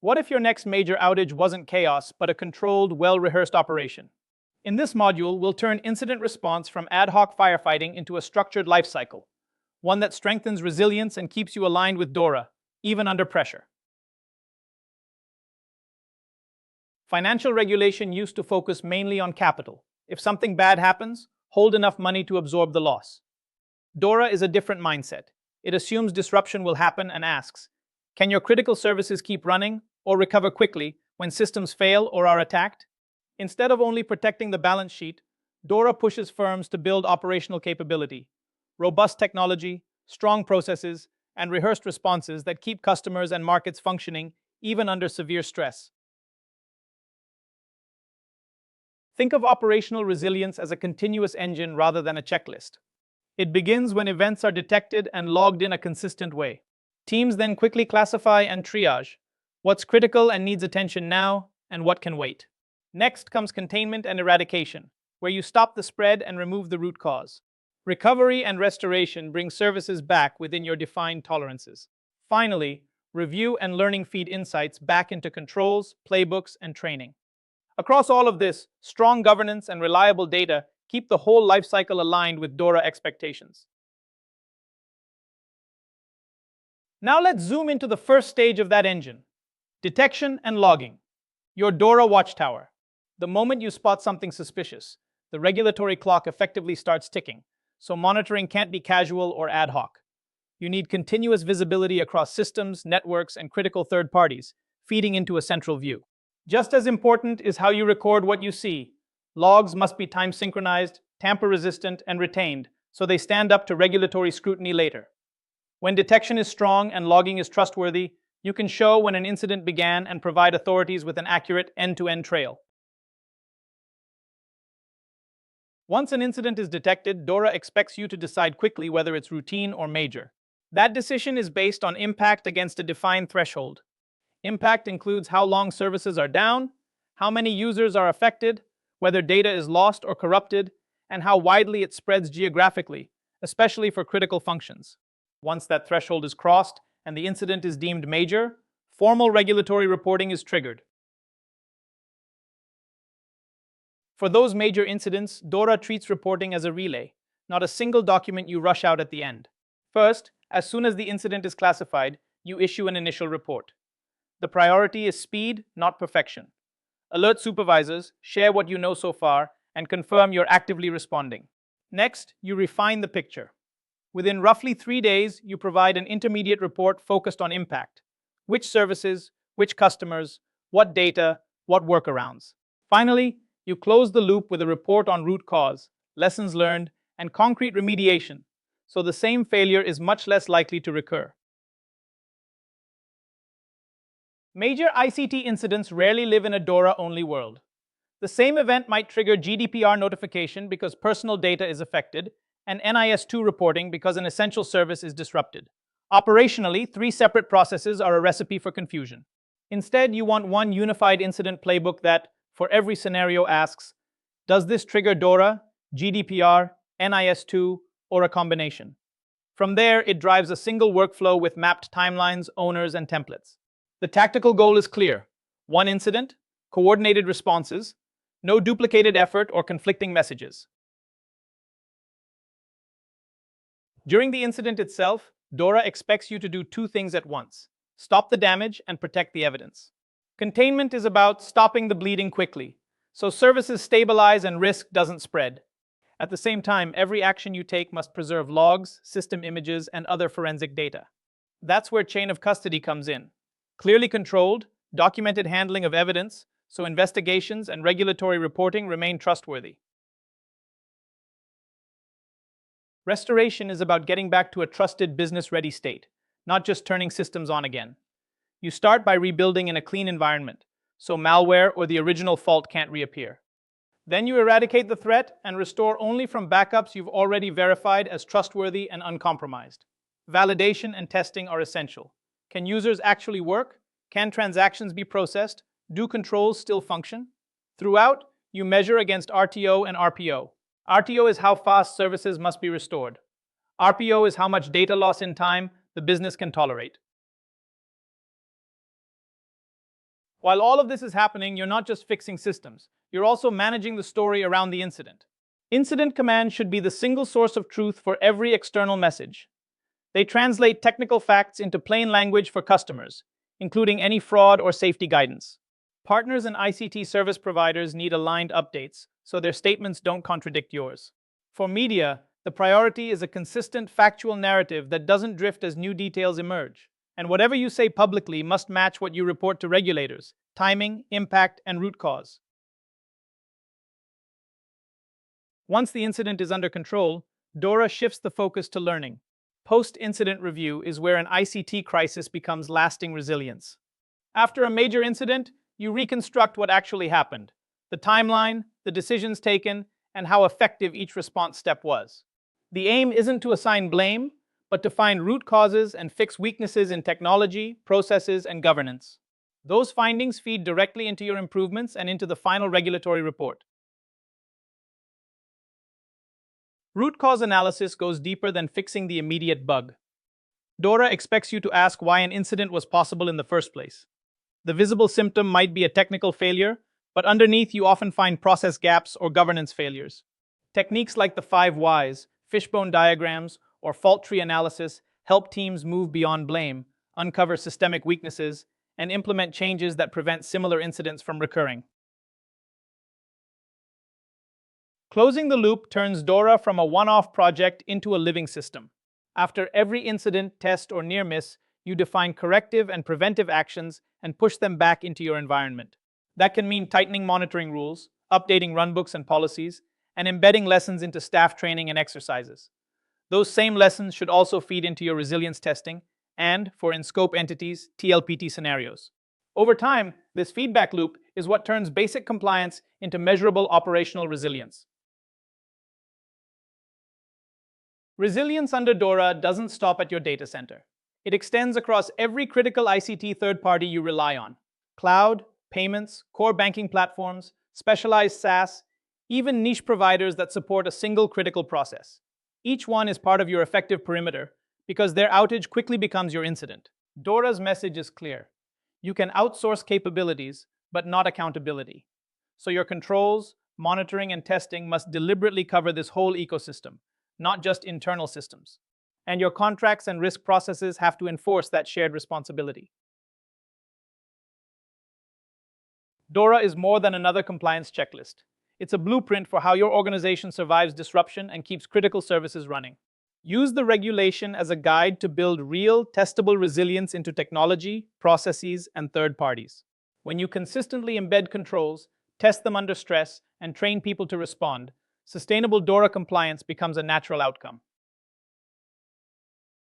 What if your next major outage wasn't chaos, but a controlled, well-rehearsed operation? In this module, we'll turn incident response from ad hoc firefighting into a structured lifecycle, one that strengthens resilience and keeps you aligned with DORA, even under pressure. Financial regulation used to focus mainly on capital. If something bad happens, hold enough money to absorb the loss. DORA is a different mindset. It assumes disruption will happen and asks, can your critical services keep running or recover quickly when systems fail or are attacked? Instead of only protecting the balance sheet, DORA pushes firms to build operational capability, robust technology, strong processes, and rehearsed responses that keep customers and markets functioning even under severe stress. Think of operational resilience as a continuous engine rather than a checklist. It begins when events are detected and logged in a consistent way. Teams then quickly classify and triage what's critical and needs attention now and what can wait. Next comes containment and eradication, where you stop the spread and remove the root cause. Recovery and restoration bring services back within your defined tolerances. Finally, review and learning feed insights back into controls, playbooks, and training. Across all of this, strong governance and reliable data keep the whole lifecycle aligned with DORA expectations. Now let's zoom into the first stage of that engine: detection and logging. Your DORA watchtower. The moment you spot something suspicious, the regulatory clock effectively starts ticking, so monitoring can't be casual or ad hoc. You need continuous visibility across systems, networks, and critical third parties, feeding into a central view. Just as important is how you record what you see. Logs must be time-synchronized, tamper-resistant, and retained, so they stand up to regulatory scrutiny later. When detection is strong and logging is trustworthy, you can show when an incident began and provide authorities with an accurate end-to-end trail. Once an incident is detected, DORA expects you to decide quickly whether it's routine or major. That decision is based on impact against a defined threshold. Impact includes how long services are down, how many users are affected, whether data is lost or corrupted, and how widely it spreads geographically, especially for critical functions. Once that threshold is crossed and the incident is deemed major, formal regulatory reporting is triggered. For those major incidents, DORA treats reporting as a relay, not a single document you rush out at the end. First, as soon as the incident is classified, you issue an initial report. The priority is speed, not perfection. Alert supervisors, share what you know so far, and confirm you're actively responding. Next, you refine the picture. Within roughly 3 days, you provide an intermediate report focused on impact. Which services, which customers, what data, what workarounds. Finally, you close the loop with a report on root cause, lessons learned, and concrete remediation, so the same failure is much less likely to recur. Major ICT incidents rarely live in a DORA-only world. The same event might trigger GDPR notification because personal data is affected, and NIS2 reporting because an essential service is disrupted. Operationally, 3 separate processes are a recipe for confusion. Instead, you want one unified incident playbook that, for every scenario, asks, does this trigger DORA, GDPR, NIS2, or a combination? From there, it drives a single workflow with mapped timelines, owners, and templates. The tactical goal is clear: one incident, coordinated responses, no duplicated effort or conflicting messages. During the incident itself, DORA expects you to do 2 things at once: stop the damage and protect the evidence. Containment is about stopping the bleeding quickly, so services stabilize and risk doesn't spread. At the same time, every action you take must preserve logs, system images, and other forensic data. That's where chain of custody comes in. Clearly controlled, documented handling of evidence, so investigations and regulatory reporting remain trustworthy. Restoration is about getting back to a trusted business-ready state, not just turning systems on again. You start by rebuilding in a clean environment, so malware or the original fault can't reappear. Then you eradicate the threat and restore only from backups you've already verified as trustworthy and uncompromised. Validation and testing are essential. Can users actually work? Can transactions be processed? Do controls still function? Throughout, you measure against RTO and RPO. RTO is how fast services must be restored. RPO is how much data loss in time the business can tolerate. While all of this is happening, you're not just fixing systems, you're also managing the story around the incident. Incident commands should be the single source of truth for every external message. They translate technical facts into plain language for customers, including any fraud or safety guidance. Partners and ICT service providers need aligned updates so their statements don't contradict yours. For media, the priority is a consistent factual narrative that doesn't drift as new details emerge. And whatever you say publicly must match what you report to regulators: timing, impact, and root cause. Once the incident is under control, DORA shifts the focus to learning. Post-incident review is where an ICT crisis becomes lasting resilience. After a major incident, you reconstruct what actually happened, the timeline, the decisions taken, and how effective each response step was. The aim isn't to assign blame, but to find root causes and fix weaknesses in technology, processes, and governance. Those findings feed directly into your improvements and into the final regulatory report. Root cause analysis goes deeper than fixing the immediate bug. DORA expects you to ask why an incident was possible in the first place. The visible symptom might be a technical failure, but underneath you often find process gaps or governance failures. Techniques like the 5 whys, fishbone diagrams, or fault tree analysis help teams move beyond blame, uncover systemic weaknesses, and implement changes that prevent similar incidents from recurring. Closing the loop turns DORA from a one-off project into a living system. After every incident, test, or near miss, you define corrective and preventive actions and push them back into your environment. That can mean tightening monitoring rules, updating runbooks and policies, and embedding lessons into staff training and exercises. Those same lessons should also feed into your resilience testing and, for in-scope entities, TLPT scenarios. Over time, this feedback loop is what turns basic compliance into measurable operational resilience. Resilience under DORA doesn't stop at your data center. It extends across every critical ICT third party you rely on: cloud, payments, core banking platforms, specialized SaaS, even niche providers that support a single critical process. Each one is part of your effective perimeter because their outage quickly becomes your incident. DORA's message is clear. You can outsource capabilities, but not accountability. So your controls, monitoring, and testing must deliberately cover this whole ecosystem, not just internal systems. And your contracts and risk processes have to enforce that shared responsibility. DORA is more than another compliance checklist. It's a blueprint for how your organization survives disruption and keeps critical services running. Use the regulation as a guide to build real, testable resilience into technology, processes, and third parties. When you consistently embed controls, test them under stress, and train people to respond, sustainable DORA compliance becomes a natural outcome.